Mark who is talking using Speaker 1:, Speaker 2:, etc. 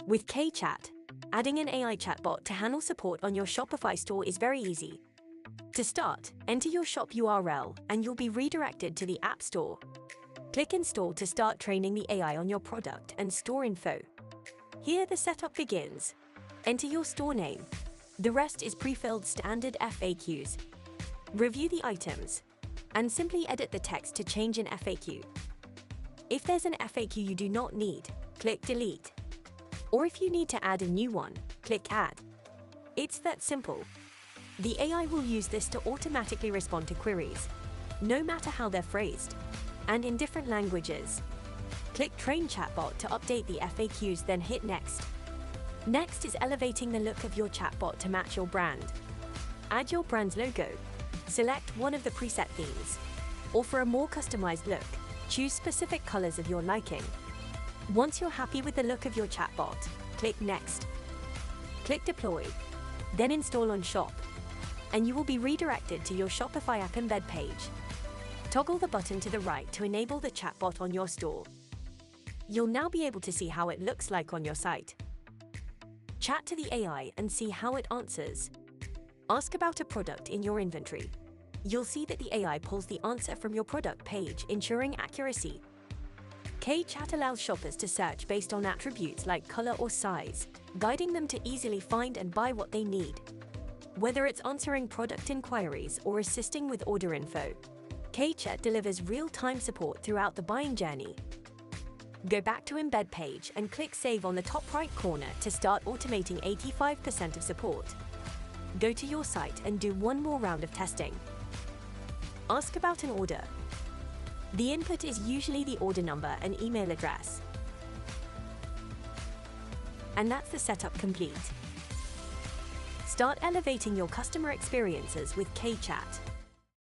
Speaker 1: With KChat, adding an AI chatbot to handle support on your Shopify store is very easy. To start, enter your shop URL and you'll be redirected to the App Store. Click Install to start training the AI on your product and store info. Here the setup begins. Enter your store name. The rest is pre-filled standard FAQs. Review the items, and simply edit the text to change an FAQ. If there's an FAQ you do not need, click Delete. Or if you need to add a new one, click Add. It's that simple. The AI will use this to automatically respond to queries, no matter how they're phrased, and in different languages. Click Train Chatbot to update the FAQs, then hit Next. Next is elevating the look of your chatbot to match your brand. Add your brand's logo. Select one of the preset themes. Or for a more customized look, choose specific colors of your liking. Once you're happy with the look of your chatbot, click Next. Click Deploy, then install on Shop, and you will be redirected to your Shopify app embed page. Toggle the button to the right to enable the chatbot on your store. You'll now be able to see how it looks like on your site. Chat to the AI and see how it answers. Ask about a product in your inventory. You'll see that the AI pulls the answer from your product page, ensuring accuracy. KChat allows shoppers to search based on attributes like color or size, guiding them to easily find and buy what they need. Whether it's answering product inquiries or assisting with order info, KChat delivers real-time support throughout the buying journey. Go back to Embed page and click Save on the top right corner to start automating 85% of support. Go to your site and do one more round of testing. Ask about an order. The input is usually the order number and email address. And that's the setup complete. Start elevating your customer experiences with KChat.